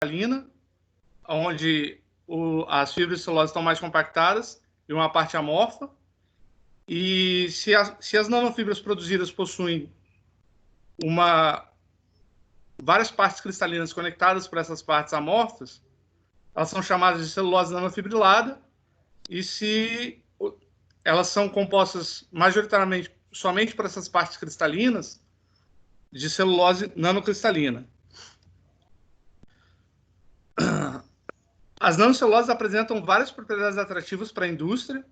cristalina, onde as fibras de celulose estão mais compactadas, e uma parte amorfa. E se as nanofibras produzidas possuem várias partes cristalinas conectadas por essas partes amorfas, elas são chamadas de celulose nanofibrilada. E se elas são compostas majoritariamente somente por essas partes cristalinas, de celulose nanocristalina. As nanoceluloses apresentam várias propriedades atrativas para a indústria,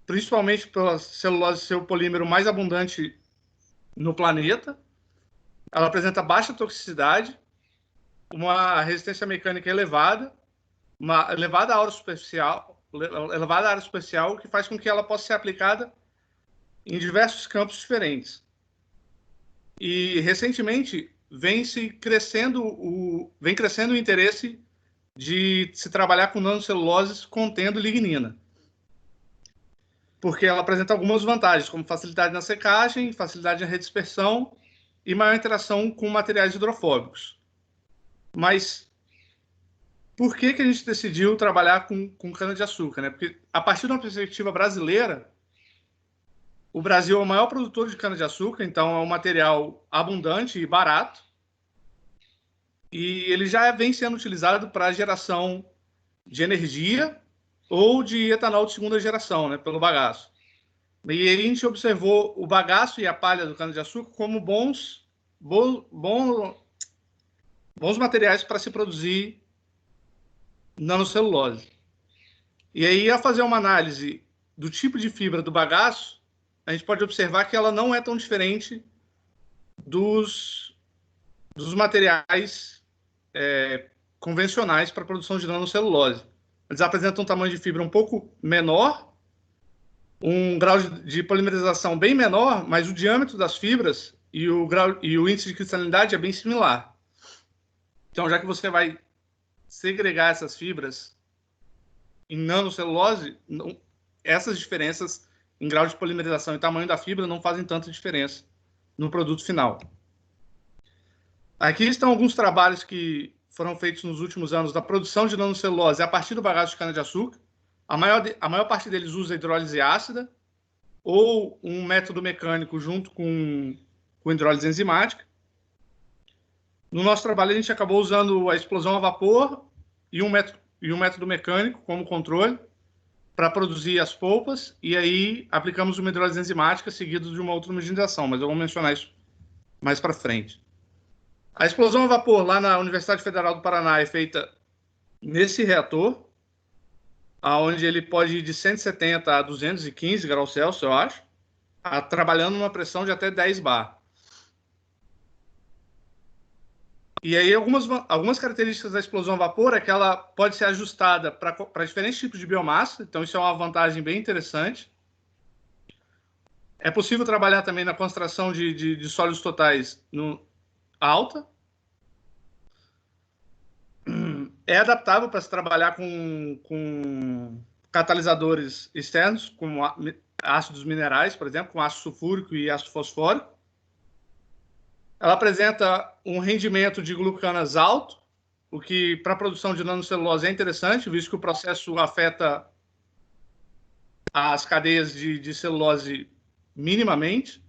principalmente pela celulose ser o polímero mais abundante no planeta. Ela apresenta baixa toxicidade, uma resistência mecânica elevada, uma elevada área superficial, que faz com que ela possa ser aplicada em diversos campos diferentes. E, recentemente, vem crescendo o interesse de se trabalhar com nanoceluloses contendo lignina, porque ela apresenta algumas vantagens, como facilidade na secagem, facilidade na redispersão e maior interação com materiais hidrofóbicos. Mas por que a gente decidiu trabalhar com cana-de-açúcar, né? Porque, a partir de uma perspectiva brasileira, o Brasil é o maior produtor de cana-de-açúcar, então é um material abundante e barato, e ele já vem sendo utilizado para a geração de energia ou de etanol de segunda geração, né, pelo bagaço. E aí a gente observou o bagaço e a palha do cana-de-açúcar como bons materiais para se produzir nanocelulose. E aí, ao fazer uma análise do tipo de fibra do bagaço, a gente pode observar que ela não é tão diferente dos materiais convencionais para a produção de nanocelulose. Eles apresentam um tamanho de fibra um pouco menor, um grau de polimerização bem menor, mas o diâmetro das fibras e o índice de cristalinidade é bem similar. Então, já que você vai segregar essas fibras em nanocelulose, essas diferenças em grau de polimerização e tamanho da fibra não fazem tanta diferença no produto final. Aqui estão alguns trabalhos que foram feitos nos últimos anos da produção de nanocelulose a partir do bagaço de cana-de-açúcar. A maior parte deles usa hidrólise ácida ou um método mecânico junto com hidrólise enzimática. No nosso trabalho, a gente acabou usando a explosão a vapor e um método mecânico como controle para produzir as polpas, e aí aplicamos uma hidrólise enzimática seguido de uma outra homogenização, mas eu vou mencionar isso mais para frente. A explosão a vapor lá na Universidade Federal do Paraná é feita nesse reator, onde ele pode ir de 170 a 215 graus Celsius, eu acho, trabalhando numa pressão de até 10 bar. E aí, algumas características da explosão a vapor é que ela pode ser ajustada para diferentes tipos de biomassa, então isso é uma vantagem bem interessante. É possível trabalhar também na concentração de sólidos totais alta. É adaptável para se trabalhar com catalisadores externos, como ácidos minerais, por exemplo, com ácido sulfúrico e ácido fosfórico. Ela apresenta um rendimento de glucanas alto, o que para a produção de nanocelulose é interessante, visto que o processo afeta as cadeias de celulose minimamente.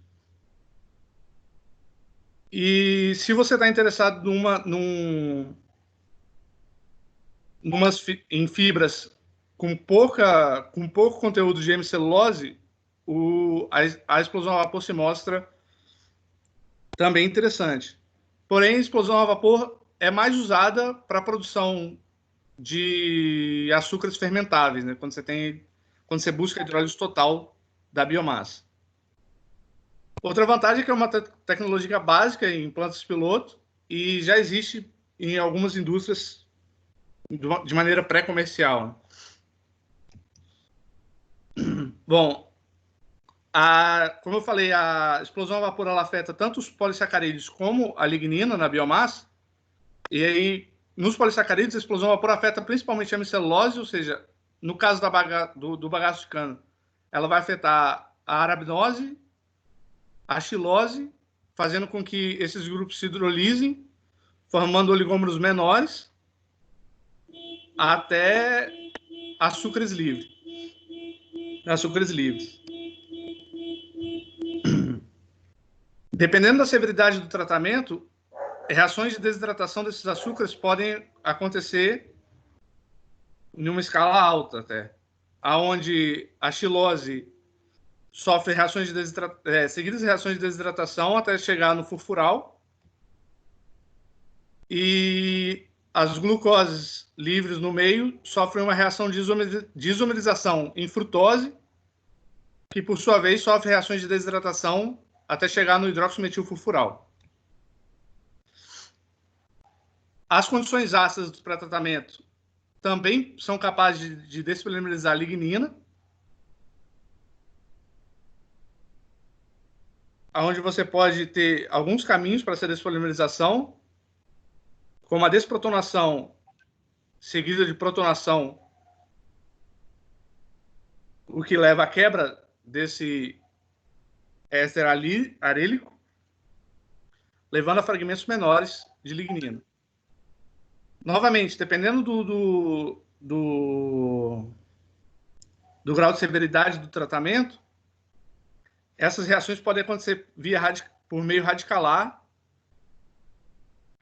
E se você está interessado em fibras com pouco conteúdo de hemicelulose, a explosão a vapor se mostra também interessante. Porém, a explosão a vapor é mais usada para a produção de açúcares fermentáveis, né? Quando você busca a hidrólise total da biomassa. Outra vantagem é que é uma tecnologia básica em plantas piloto e já existe em algumas indústrias de maneira pré-comercial. Bom, como eu falei, a explosão a vapor ela afeta tanto os polissacarídeos como a lignina na biomassa. E aí, nos polissacarídeos, a explosão a vapor afeta principalmente a hemicelulose, ou seja, no caso do bagaço de cana, ela vai afetar a arabinose, a xilose, fazendo com que esses grupos se hidrolisem, formando oligômeros menores, até açúcares livres. Açúcares livres. Dependendo da severidade do tratamento, reações de desidratação desses açúcares podem acontecer em uma escala alta até, aonde a xilose sofre reações de seguidas reações de desidratação até chegar no furfural, e as glucoses livres no meio sofrem uma reação de isomerização em frutose, que por sua vez sofre reações de desidratação até chegar no hidroximetilfurfural. As condições ácidas do pré-tratamento também são capazes de despolimerizar a lignina, onde você pode ter alguns caminhos para essa despolimerização, como a desprotonação seguida de protonação, o que leva à quebra desse éster arílico, levando a fragmentos menores de lignina. Novamente, dependendo do grau de severidade do tratamento, essas reações podem acontecer por meio radicalar,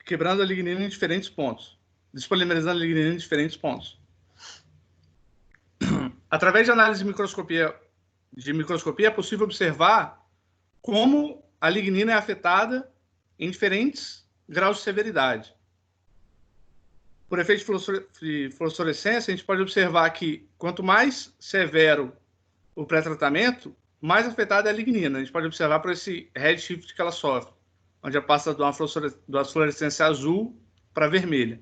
quebrando a lignina em diferentes pontos, despolimerizando a lignina em diferentes pontos. Através de análise de microscopia, é possível observar como a lignina é afetada em diferentes graus de severidade. Por efeito de fluorescência, a gente pode observar que quanto mais severo o pré-tratamento, mais afetada é a lignina. A gente pode observar por esse redshift que ela sofre, onde ela passa de uma fluorescência azul para vermelha.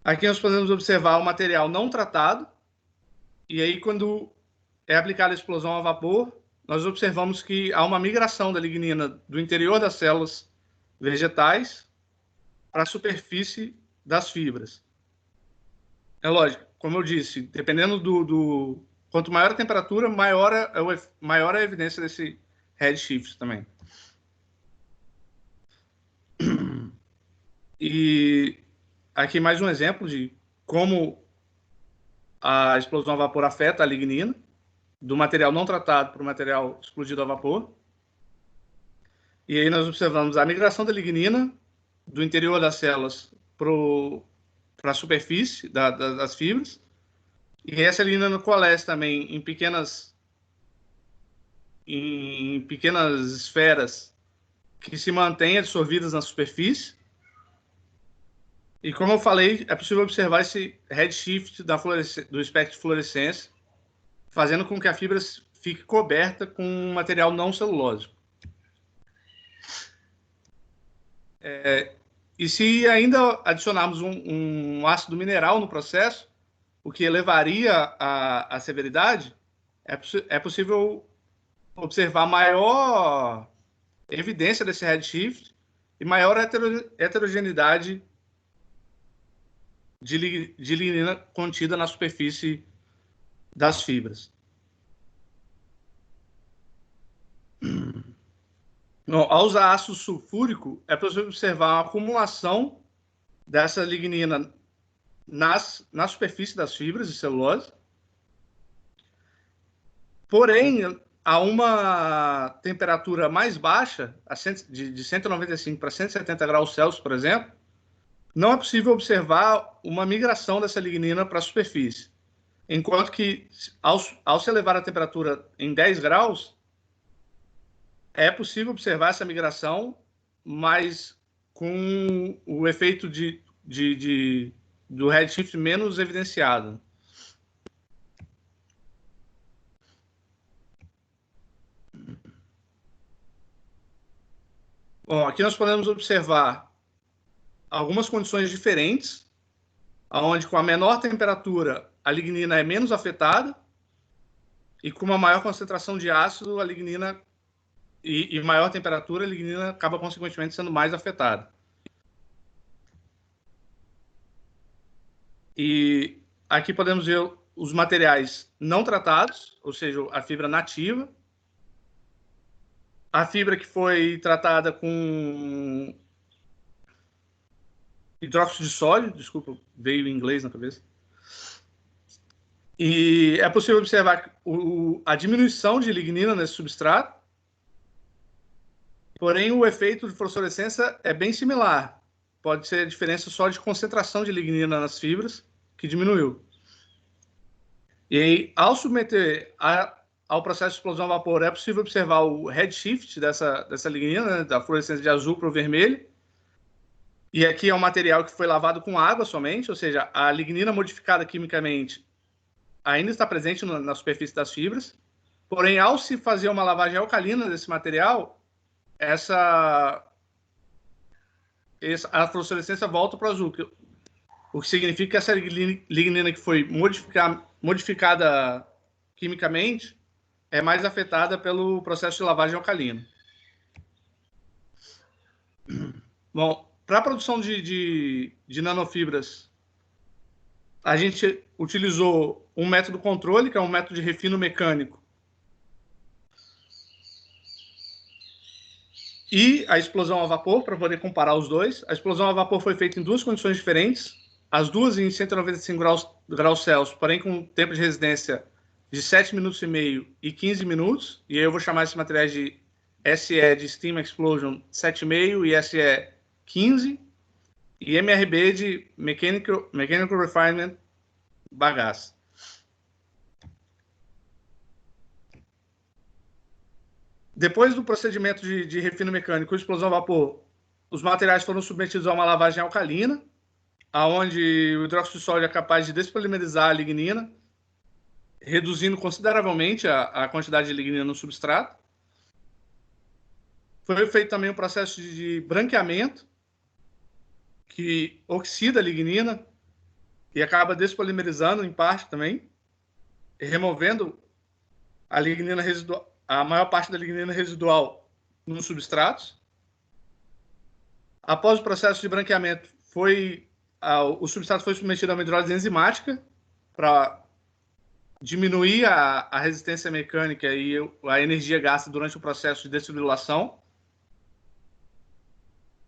Aqui nós podemos observar o material não tratado, e aí quando é aplicada a explosão a vapor, nós observamos que há uma migração da lignina do interior das células vegetais para a superfície das fibras. É lógico, como eu disse, dependendo quanto maior a temperatura, maior é a evidência desse redshift também. E aqui mais um exemplo de como a explosão a vapor afeta a lignina, do material não tratado para o material explodido a vapor. E aí nós observamos a migração da lignina do interior das células para a superfície das fibras. E essa lignina coalesce também em pequenas esferas que se mantêm absorvidas na superfície. E como eu falei, é possível observar esse redshift do espectro de fluorescência, fazendo com que a fibra fique coberta com um material não celulósico. E se ainda adicionarmos um ácido mineral no processo, o que elevaria a severidade, é possível observar maior evidência desse redshift e maior heterogeneidade de lignina contida na superfície das fibras. Ao usar ácido sulfúrico, é possível observar a acumulação dessa lignina na superfície das fibras de celulose. Porém, a uma temperatura mais baixa, de 195 para 170 graus Celsius, por exemplo, não é possível observar uma migração dessa lignina para a superfície. Enquanto que, ao se elevar a temperatura em 10 graus, é possível observar essa migração, mas com o efeito do redshift menos evidenciado. Bom, aqui nós podemos observar algumas condições diferentes, onde com a menor temperatura a lignina é menos afetada e com uma maior concentração de ácido a lignina e maior temperatura a lignina acaba consequentemente sendo mais afetada. E aqui podemos ver os materiais não tratados, ou seja, a fibra nativa, a fibra que foi tratada com hidróxido de sódio, desculpa, veio em inglês na cabeça. E é possível observar a diminuição de lignina nesse substrato, porém o efeito de fluorescência é bem similar. Pode ser a diferença só de concentração de lignina nas fibras, que diminuiu. E aí, ao submeter ao processo de explosão a vapor, é possível observar o redshift dessa lignina, né, da fluorescência de azul para o vermelho. E aqui é um material que foi lavado com água somente, ou seja, a lignina modificada quimicamente ainda está presente na superfície das fibras. Porém, ao se fazer uma lavagem alcalina desse material, a fluorescência volta para o azul, o que significa que essa lignina que foi modificada quimicamente é mais afetada pelo processo de lavagem alcalina. Bom, para a produção de nanofibras, a gente utilizou um método controle, que é um método de refino mecânico, e a explosão a vapor, para poder comparar os dois. A explosão a vapor foi feita em duas condições diferentes, as duas em 195 graus Celsius, porém com tempo de residência de 7 minutos e meio e 15 minutos, e aí eu vou chamar esses materiais de SE de Steam Explosion 7,5 e SE 15, e MRB de Mechanical Refinement bagaço. Depois do procedimento de refino mecânico, explosão a vapor, os materiais foram submetidos a uma lavagem alcalina, onde o hidróxido de sódio é capaz de despolimerizar a lignina, reduzindo consideravelmente a quantidade de lignina no substrato. Foi feito também um processo de branqueamento, que oxida a lignina e acaba despolimerizando em parte também, removendo a lignina residual, a maior parte da lignina residual nos substratos. Após o processo de branqueamento, o substrato foi submetido a uma hidrólise enzimática para diminuir a resistência mecânica e a energia gasta durante o processo de desfibrilação.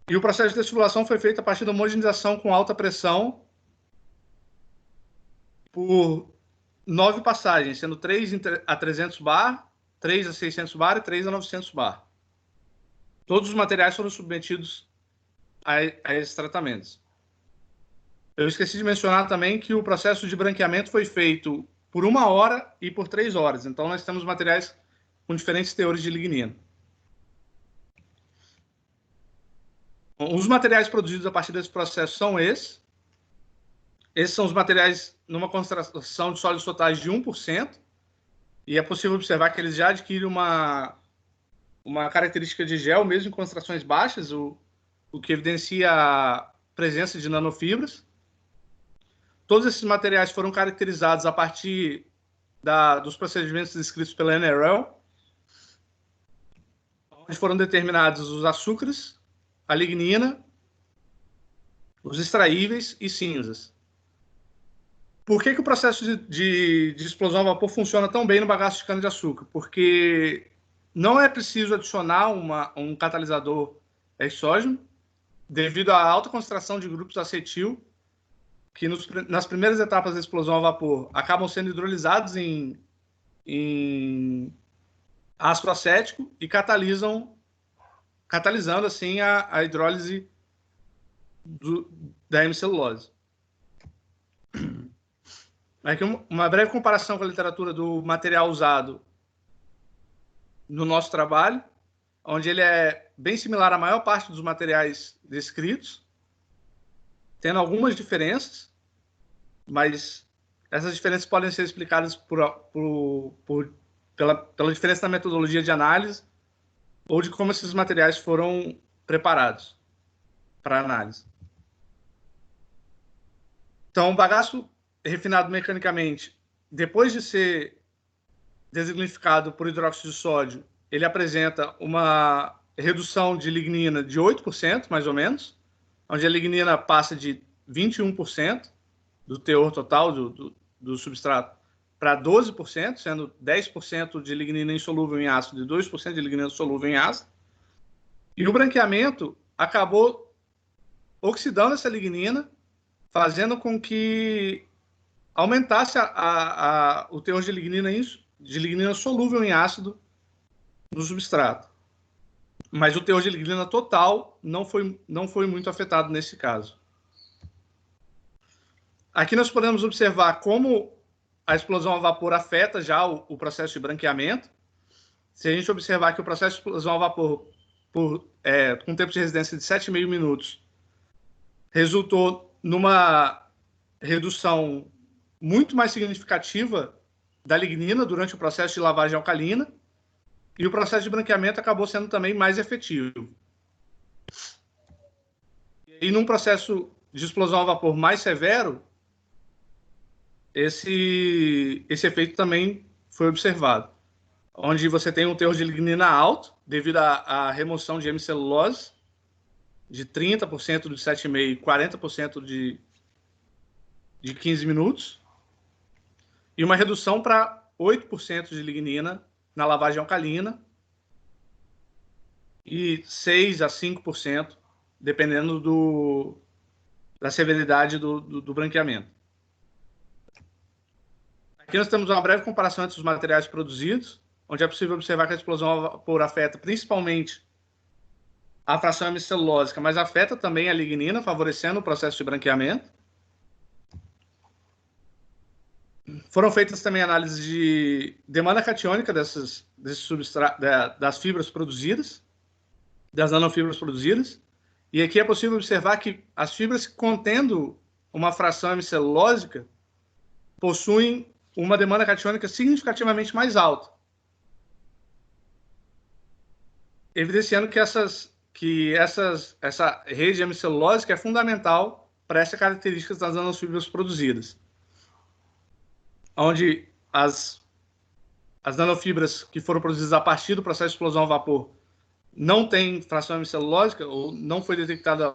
E o processo de desfibrilação foi feito a partir da homogenização com alta pressão por 9 passagens, sendo 3 a 300 bar, 3 a 600 bar e 3 a 900 bar. Todos os materiais foram submetidos a esses tratamentos. Eu esqueci de mencionar também que o processo de branqueamento foi feito por 1 hora e por 3 horas. Então, nós temos materiais com diferentes teores de lignina. Os materiais produzidos a partir desse processo são esses. Esses são os materiais numa concentração de sólidos totais de 1%. E é possível observar que eles já adquirem uma característica de gel, mesmo em concentrações baixas, o que evidencia a presença de nanofibras. Todos esses materiais foram caracterizados a partir dos procedimentos descritos pela NRL, onde foram determinados os açúcares, a lignina, os extraíveis e cinzas. Por que o processo de explosão a vapor funciona tão bem no bagaço de cana-de-açúcar? Porque não é preciso adicionar um catalisador exógeno, devido à alta concentração de grupos acetil, que nas primeiras etapas da explosão a vapor acabam sendo hidrolisados em ácido acético e catalisando assim a hidrólise da hemicelulose. Aqui uma breve comparação com a literatura do material usado no nosso trabalho, onde ele é bem similar à maior parte dos materiais descritos, tendo algumas diferenças, mas essas diferenças podem ser explicadas pela diferença na metodologia de análise ou de como esses materiais foram preparados para análise. Então, o bagaço refinado mecanicamente, depois de ser designificado por hidróxido de sódio, ele apresenta uma redução de lignina de 8%, mais ou menos, onde a lignina passa de 21% do teor total do substrato para 12%, sendo 10% de lignina insolúvel em ácido e 2% de lignina solúvel em ácido. E o branqueamento acabou oxidando essa lignina, fazendo com que aumentasse o teor de lignina solúvel em ácido no substrato. Mas o teor de lignina total não foi muito afetado nesse caso. Aqui nós podemos observar como a explosão a vapor afeta já o processo de branqueamento. Se a gente observar que o processo de explosão a vapor com tempo de residência de 7,5 minutos resultou numa redução muito mais significativa da lignina durante o processo de lavagem alcalina, e o processo de branqueamento acabou sendo também mais efetivo. E num processo de explosão a vapor mais severo, esse efeito também foi observado, onde você tem um teor de lignina alto, devido à remoção de hemicelulose, de 30% de 7,5 e 40% de 15 minutos, e uma redução para 8% de lignina na lavagem alcalina, e 6 a 5%, dependendo da severidade do branqueamento. Aqui nós temos uma breve comparação entre os materiais produzidos, onde é possível observar que a explosão a vapor afeta principalmente a fração hemicelulósica, mas afeta também a lignina, favorecendo o processo de branqueamento. Foram feitas também análises de demanda catiônica das fibras produzidas, das nanofibras produzidas, e aqui é possível observar que as fibras contendo uma fração hemicelulósica possuem uma demanda catiônica significativamente mais alta, evidenciando que essa rede hemicelulósica é fundamental para essas características das nanofibras produzidas, onde as nanofibras que foram produzidas a partir do processo de explosão a vapor não têm fração hemicelulósica ou não foi detectada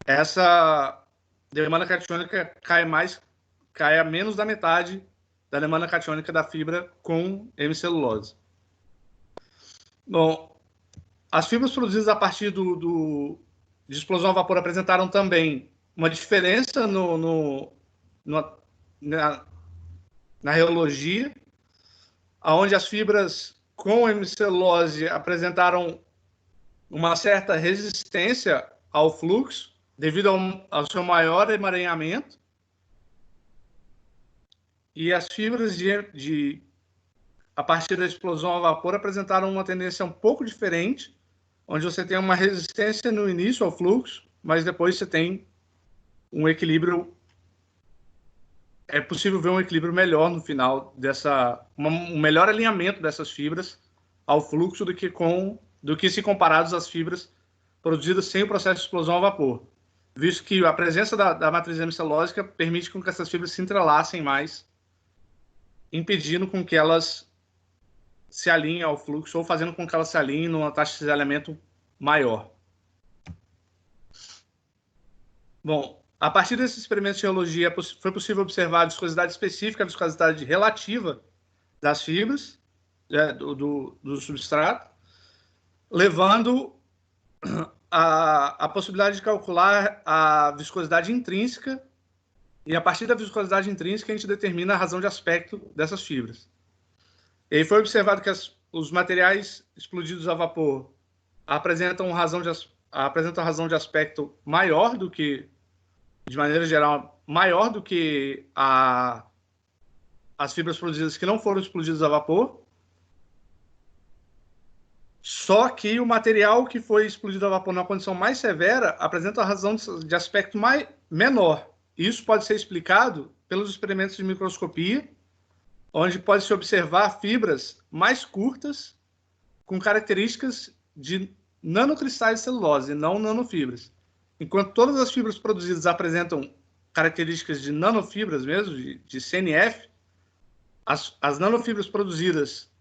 essa demanda catiônica cai a menos da metade da demanda catiônica da fibra com hemicelulose. Bom, as fibras produzidas a partir de explosão a vapor apresentaram também uma diferença na reologia, onde as fibras com hemicelulose apresentaram uma certa resistência ao fluxo, devido ao seu maior emaranhamento, e as fibras a partir da explosão a vapor apresentaram uma tendência um pouco diferente, onde você tem uma resistência no início ao fluxo, mas depois você tem um equilíbrio. É possível ver um equilíbrio melhor no final um melhor alinhamento dessas fibras ao fluxo do que se comparados às fibras produzidas sem o processo de explosão a vapor, visto que a presença da matriz hemicelulósica permite com que essas fibras se entrelacem mais, impedindo com que elas se alinhem ao fluxo ou fazendo com que elas se alinhem numa taxa de cisalhamento maior. Bom, a partir desses experimentos de reologia, foi possível observar a viscosidade específica, a viscosidade relativa das fibras do substrato, levando a possibilidade de calcular a viscosidade intrínseca, e a partir da viscosidade intrínseca a gente determina a razão de aspecto dessas fibras. E aí foi observado que os materiais explodidos a vapor apresentam razão de aspecto maior do que, de maneira geral, maior do que as fibras produzidas que não foram explodidas a vapor. Só que o material que foi explodido a vapor na condição mais severa apresenta a razão de aspecto menor. Isso pode ser explicado pelos experimentos de microscopia, onde pode-se observar fibras mais curtas com características de nanocristais de celulose, não nanofibras. Enquanto todas as fibras produzidas apresentam características de nanofibras mesmo, de CNF, as nanofibras produzidas,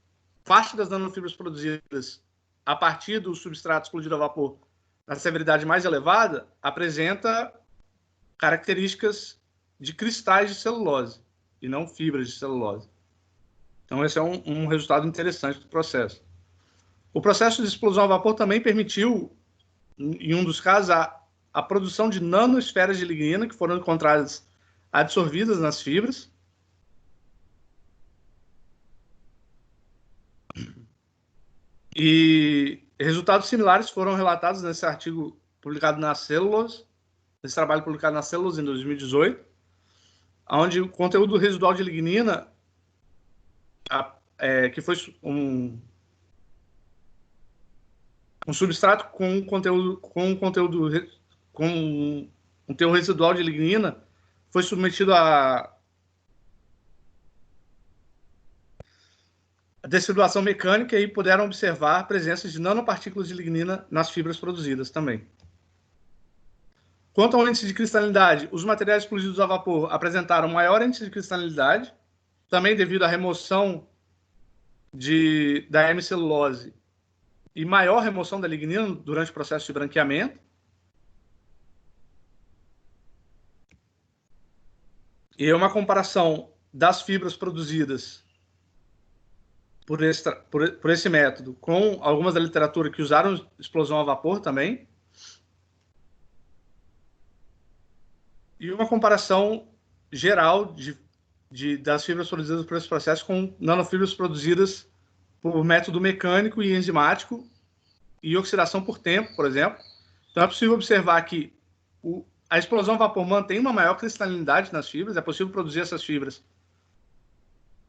parte das nanofibras produzidas a partir do substrato explodido a vapor na severidade mais elevada, apresenta características de cristais de celulose e não fibras de celulose. Então, esse é um resultado interessante do processo. O processo de explosão a vapor também permitiu em um dos casos, a produção de nanoesferas de lignina que foram encontradas absorvidas nas fibras. E resultados similares foram relatados nesse artigo publicado na Cellulose, nesse trabalho publicado na Cellulose em 2018, onde o conteúdo residual de lignina, que foi um substrato com um teor residual de lignina, foi submetido a desfibrilação mecânica e puderam observar a presença de nanopartículas de lignina nas fibras produzidas também. Quanto ao índice de cristalinidade, os materiais explodidos a vapor apresentaram maior índice de cristalinidade, também devido à remoção da hemicelulose e maior remoção da lignina durante o processo de branqueamento. E é uma comparação das fibras produzidas por esse método com algumas da literatura que usaram explosão a vapor também. E uma comparação geral das fibras produzidas por esse processo com nanofibras produzidas por método mecânico e enzimático e oxidação por tempo, por exemplo. Então, é possível observar que a explosão a vapor mantém uma maior cristalinidade nas fibras, é possível produzir essas fibras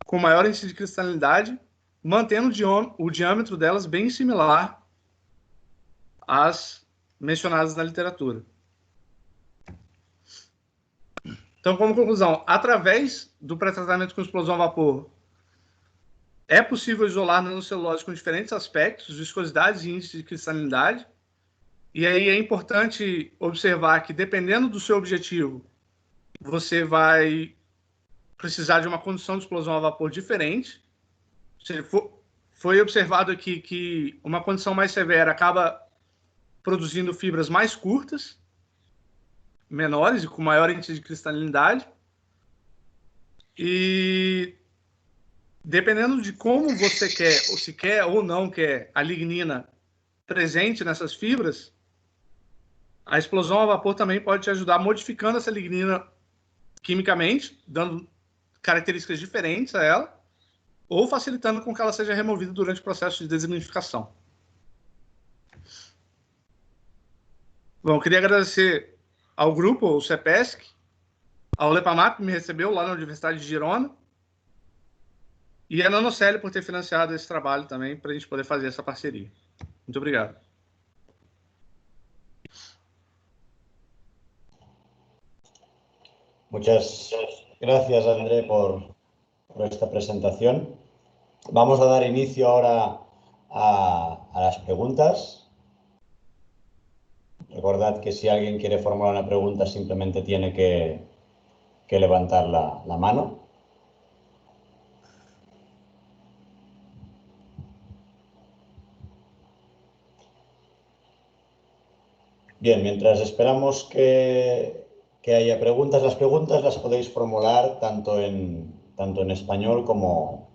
com maior índice de cristalinidade, mantendo o diâmetro delas bem similar às mencionadas na literatura. Então, como conclusão, através do pré-tratamento com explosão a vapor, é possível isolar nanocelulose com diferentes aspectos, viscosidade e índice de cristalinidade. E aí é importante observar que, dependendo do seu objetivo, você vai precisar de uma condição de explosão a vapor diferente. Foi observado aqui que uma condição mais severa acaba produzindo fibras mais curtas, menores e com maior índice de cristalinidade. E dependendo de como você quer, ou se quer ou não quer a lignina presente nessas fibras, a explosão a vapor também pode te ajudar modificando essa lignina quimicamente, dando características diferentes a ela, ou facilitando com que ela seja removida durante o processo de designificação. Bom, eu queria agradecer ao grupo, ao CEPESC, ao Lepamap, que me recebeu lá na Universidade de Girona, e a Nanocell por ter financiado esse trabalho também, para a gente poder fazer essa parceria. Muito obrigado. Muchas gracias, André, por esta presentación. Vamos a dar inicio ahora a las preguntas. Recordad que si alguien quiere formular una pregunta, simplemente tiene que levantar la mano. Bien, mientras esperamos que haya preguntas, las preguntas las podéis formular tanto en español como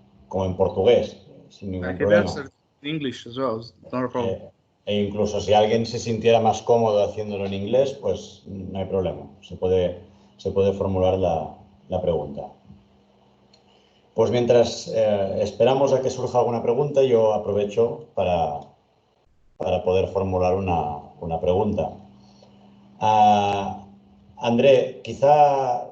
en portugués, sin ningún problema. English as well, not a problem. E incluso si alguien se sintiera más cómodo haciéndolo en inglés, pues no hay problema. Se puede formular la pregunta. Pues mientras esperamos a que surja alguna pregunta, yo aprovecho para poder formular una pregunta. André, quizá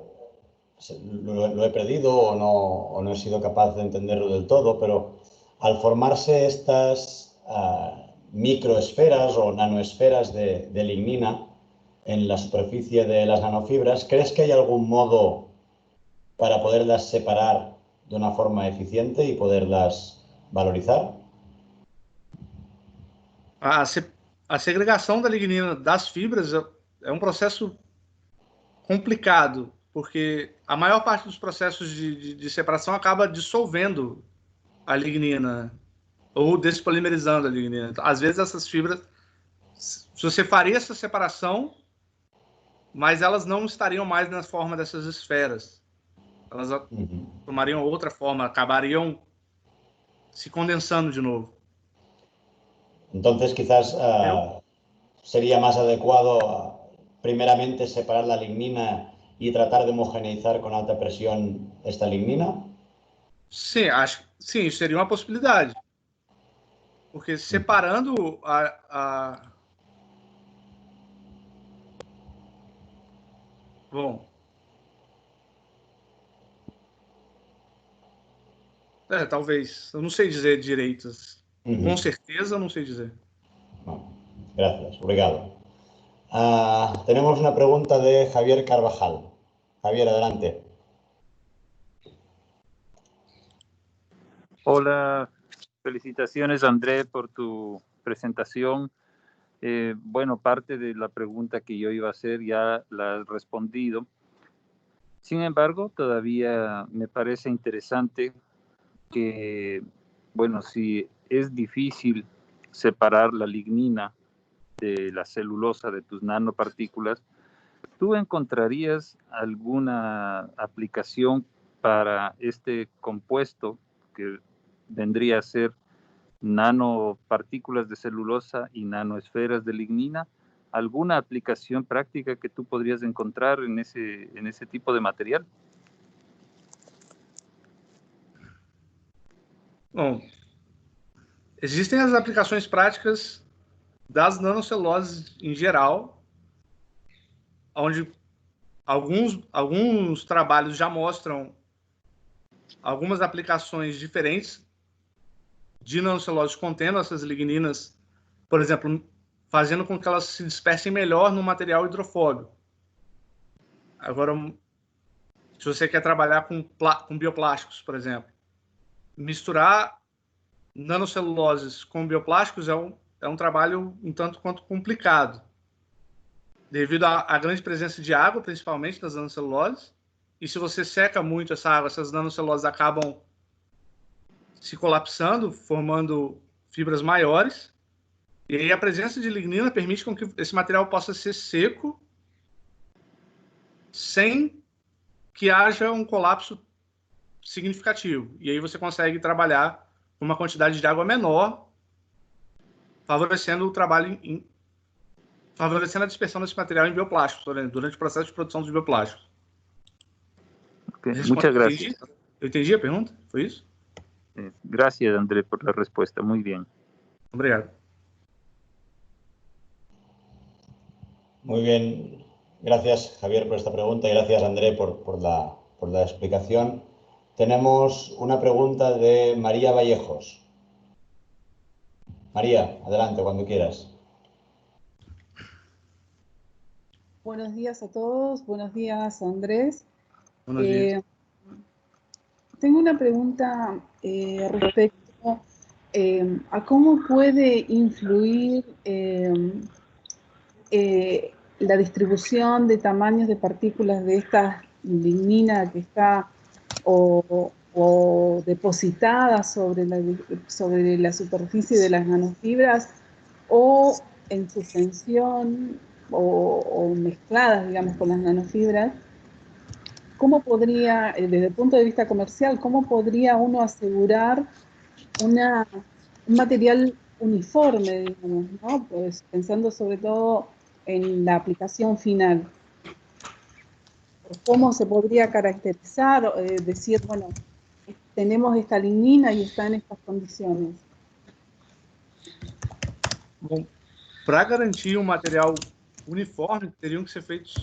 lo he perdido o no he sido capaz de entenderlo del todo, pero al formarse estas microesferas o nanoesferas de lignina en la superficie de las nanofibras, ¿crees que hay algún modo para poderlas separar de una forma eficiente y poderlas valorizar? A segregação da lignina das fibras é um processo complicado, porque a maior parte dos processos de separação acaba dissolvendo a lignina ou despolimerizando a lignina. Então, às vezes essas fibras, se você faria essa separação, mas elas não estariam mais na forma dessas esferas. Elas tomariam outra forma, acabariam se condensando de novo. Entonces, quizás sería más adecuado primeramente separar la lignina y tratar de homogeneizar con alta presión esta lignina? Sim, sim, seria uma possibilidade. Porque separando Bom, talvez. Eu não sei dizer direito. Com certeza, não sei dizer. Gracias, obrigado. Tenemos una pregunta de Javier Carvajal. Javier, adelante. Hola, felicitaciones André por tu presentación. Bueno, parte de la pregunta que yo iba a hacer ya la has respondido. Sin embargo, todavía me parece interesante que, bueno, si es difícil separar la lignina de la celulosa de tus nanopartículas, ¿tú encontrarías alguna aplicación para este compuesto que vendría a ser nanopartículas de celulosa y nanoesferas de lignina? ¿Alguna aplicación práctica que tú podrías encontrar en ese tipo de material? Bom, existem as aplicações práticas das nanoceluloses em geral, onde alguns trabalhos já mostram algumas aplicações diferentes de nanocelulose contendo essas ligninas, por exemplo, fazendo com que elas se dispersem melhor no material hidrofóbico. Agora, se você quer trabalhar com bioplásticos, por exemplo, misturar nanoceluloses com bioplásticos é um trabalho um tanto quanto complicado, devido à grande presença de água, principalmente das nanoceluloses, e se você seca muito essa água, essas nanoceluloses acabam se colapsando, formando fibras maiores, e aí a presença de lignina permite com que esse material possa ser seco sem que haja um colapso significativo. E aí você consegue trabalhar com uma quantidade de água menor, favorecendo o trabalho, favorecendo a dispersão desse material em bioplásticos, durante o processo de produção dos bioplásticos. Okay. Muchas gracias. Eu entendi a pergunta? Foi isso? Gracias, André, por la respuesta. Muy bien. Obrigado. Muy bien. Gracias, Javier, por esta pregunta y gracias, André, por la explicación. Tenemos una pregunta de María Vallejos. María, adelante, cuando quieras. Buenos días a todos. Buenos días, Andrés. Buenos días. Tengo una pregunta respecto a cómo puede influir la distribución de tamaños de partículas de esta lignina que está o depositada sobre la superficie de las nanofibras o en suspensión o mezcladas, digamos, con las nanofibras. ¿Cómo podría, desde el punto de vista comercial, cómo podría uno asegurar un material uniforme, digamos, ¿no? Pues pensando sobre todo en la aplicación final. ¿Cómo se podría caracterizar, decir, bueno, tenemos esta lignina e está em estas condições? Bom, para garantir um material uniforme, teriam que ser feitos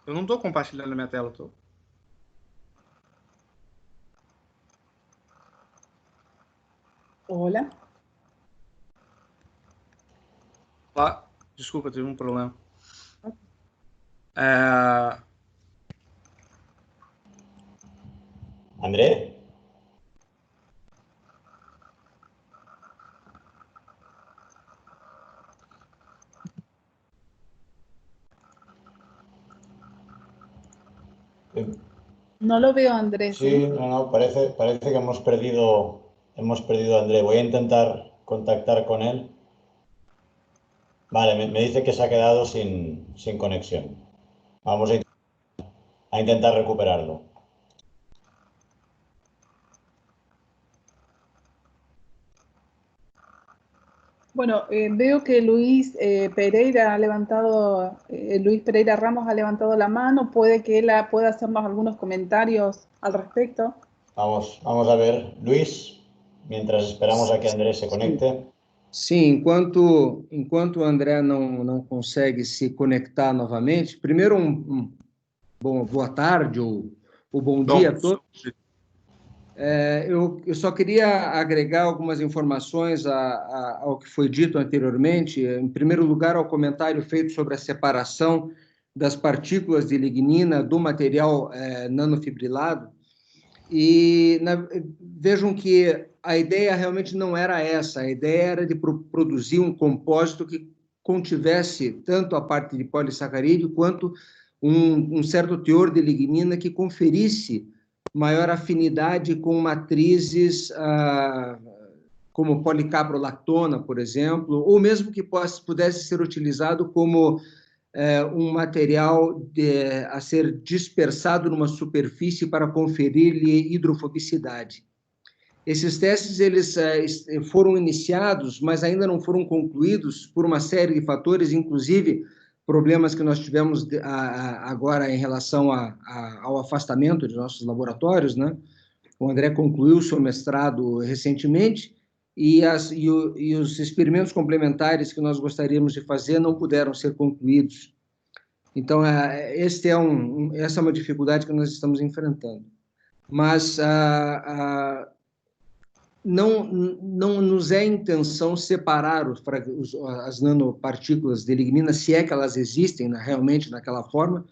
Eu não estou compartilhando a minha tela, tô. Olá. Ah, desculpa, tive um problema. André. No lo veo, Andrés. Sí, no, parece que hemos perdido a André. Voy a intentar contactar con él. Vale, me dice que se ha quedado sin conexión. Vamos a intentar recuperarlo. Bueno, veo que Luis Pereira ha levantado, Luis Pereira Ramos ha levantado la mano. Puede que él pueda hacernos algunos comentarios al respecto. Vamos a ver. Luis, mientras esperamos a que André se conecte. Sim, enquanto o André não consegue se conectar novamente, primeiro boa tarde ou bom dia a todos. Eu só queria agregar algumas informações ao que foi dito anteriormente. Em primeiro lugar, ao comentário feito sobre a separação das partículas de lignina do material nanofibrilado. E vejam que a ideia realmente não era essa. A ideia era de produzir um compósito que contivesse tanto a parte de polissacarídeo quanto um certo teor de lignina que conferisse maior afinidade com matrizes como policaprolactona, por exemplo, ou mesmo que pudesse ser utilizado como um material a ser dispersado numa superfície para conferir-lhe hidrofobicidade. Esses testes eles foram iniciados, mas ainda não foram concluídos por uma série de fatores, inclusive problemas que nós tivemos agora em relação ao afastamento de nossos laboratórios, né? O André concluiu o seu mestrado recentemente e os experimentos complementares que nós gostaríamos de fazer não puderam ser concluídos. Então, essa é uma dificuldade que nós estamos enfrentando. Mas não nos é intenção separar as nanopartículas de lignina, se é que elas existem realmente naquela forma,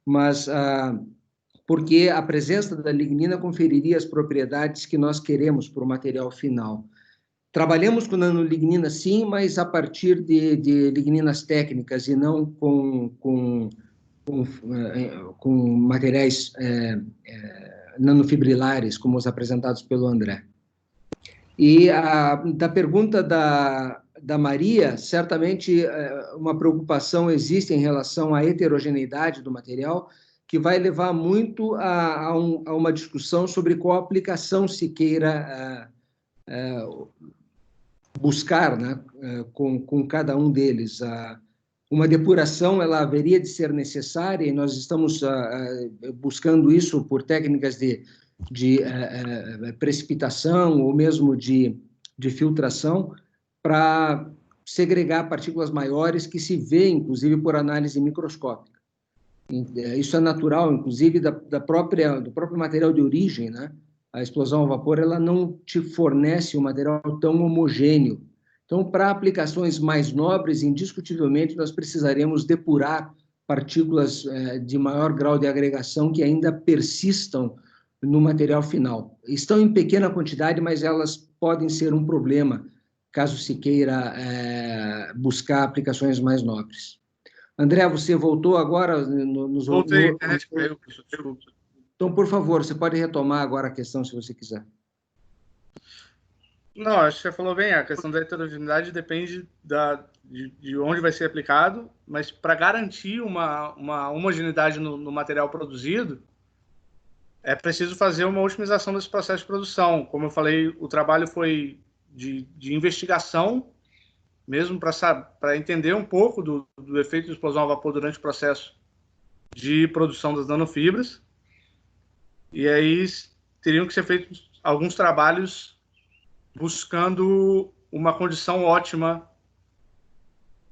mas porque a presença da lignina conferiria as propriedades que nós queremos para o material final. Trabalhamos com nanolignina, sim, mas a partir de ligninas técnicas e não com materiais nanofibrilares, como os apresentados pelo André. E da pergunta da Maria, certamente uma preocupação existe em relação à heterogeneidade do material, que vai levar muito a uma discussão sobre qual aplicação se queira buscar, né, com cada um deles. Uma depuração ela haveria de ser necessária e nós estamos buscando isso por técnicas de precipitação ou mesmo de filtração para segregar partículas maiores que se vê, inclusive, por análise microscópica. Isso é natural, inclusive, do próprio material de origem, né? A explosão a vapor ela não te fornece um material tão homogêneo. Então, para aplicações mais nobres, indiscutivelmente, nós precisaremos depurar partículas de maior grau de agregação que ainda persistam no material final. Estão em pequena quantidade, mas elas podem ser um problema, caso se queira buscar aplicações mais nobres. André, você voltou agora? Voltei, Então, por favor, você pode retomar agora a questão, se você quiser. Não, acho que você falou bem, a questão da heterogeneidade depende de onde vai ser aplicado, mas para garantir uma homogeneidade no material produzido, é preciso fazer uma otimização desse processo de produção. Como eu falei, o trabalho foi de investigação, mesmo para entender um pouco do efeito de explosão a vapor durante o processo de produção das nanofibras. E aí teriam que ser feitos alguns trabalhos buscando uma condição ótima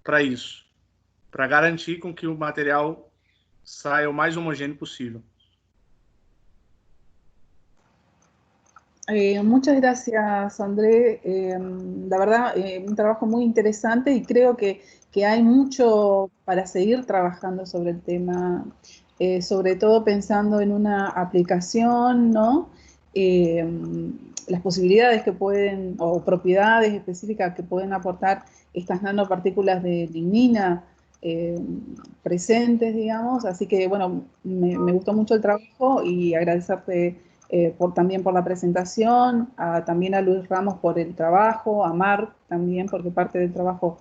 para isso, para garantir com que o material saia o mais homogêneo possível. Muchas gracias, André. La verdad, un trabajo muy interesante y creo que hay mucho para seguir trabajando sobre el tema, sobre todo pensando en una aplicación, ¿no? Las posibilidades que pueden, o propiedades específicas que pueden aportar estas nanopartículas de lignina presentes, digamos. Así que, bueno, me gustó mucho el trabajo y agradecerte también por la presentación, también a Luis Ramos por el trabajo, a Marc también porque parte del trabajo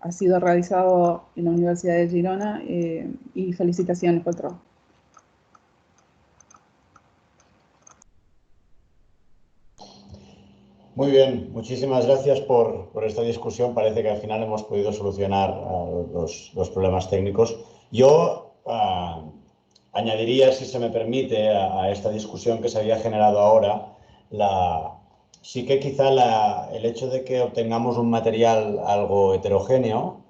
ha sido realizado en la Universidad de Girona y felicitaciones por el trabajo. Muy bien, muchísimas gracias por esta discusión. Parece que al final hemos podido solucionar los problemas técnicos. Yo añadiría, si se me permite, a esta discusión que se había generado ahora, sí que quizá el hecho de que obtengamos un material algo heterogéneo,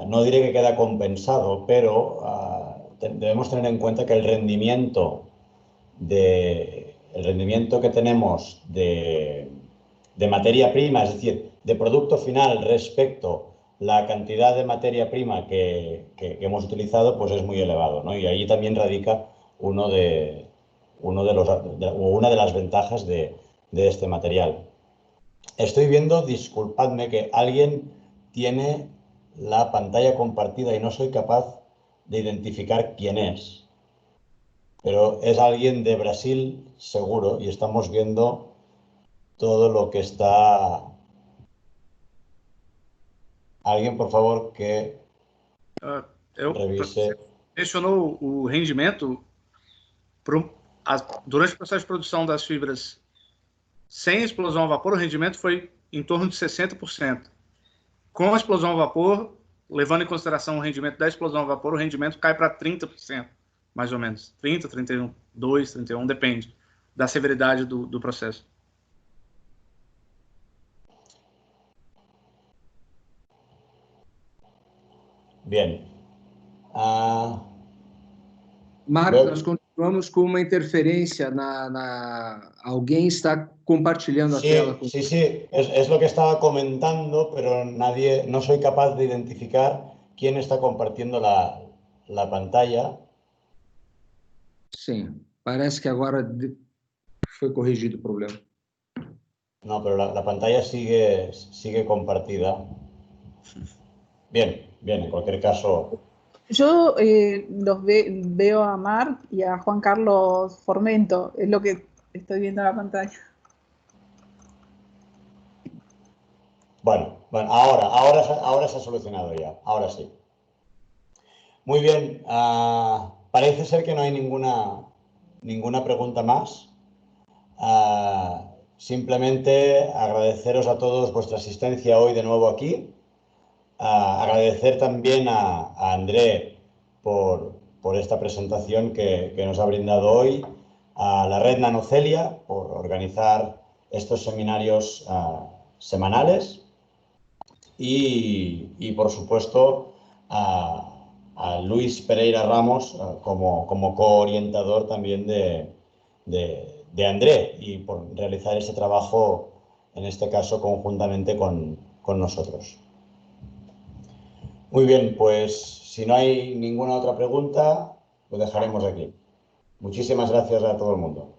no diré que queda compensado, pero debemos tener en cuenta que el rendimiento que tenemos de materia prima, es decir, de producto final respecto la cantidad de materia prima que hemos utilizado, pues es muy elevado, ¿no? Y ahí también radica una de las ventajas de este material. Estoy viendo, disculpadme, que alguien tiene la pantalla compartida y no soy capaz de identificar quién es. Pero es alguien de Brasil, seguro, y estamos viendo todo lo que está... Alguien, por favor, que revise. Mencionou o rendimento durante o processo de produção das fibras sem explosão a vapor, o rendimento foi em torno de 60%. Com a explosão a vapor, levando em consideração o rendimento da explosão a vapor, o rendimento cai para 30%, mais ou menos. 30, 31, 2, 31, depende da severidade do processo. Bien. Marcos, nós continuamos com uma interferência alguém está compartilhando a tela. Sí, es lo que estaba comentando, pero no soy capaz de identificar quién está compartiendo la pantalla. Sim, parece que agora foi corrigido o problema. No, pero la pantalla sigue compartida. Bien, en cualquier caso... Yo veo a Marc y a Juan Carlos Formento, es lo que estoy viendo en la pantalla. Bueno, ahora se ha solucionado ya, ahora sí. Muy bien, parece ser que no hay ninguna pregunta más. Simplemente agradeceros a todos vuestra asistencia hoy de nuevo aquí. Agradecer también a André por esta presentación que nos ha brindado hoy, a la Red Nanocelia por organizar estos seminarios semanales y por supuesto a Luis Pereira Ramos como coorientador también de André y por realizar este trabajo, en este caso conjuntamente con nosotros. Muy bien, pues si no hay ninguna otra pregunta, lo dejaremos aquí. Muchísimas gracias a todo el mundo.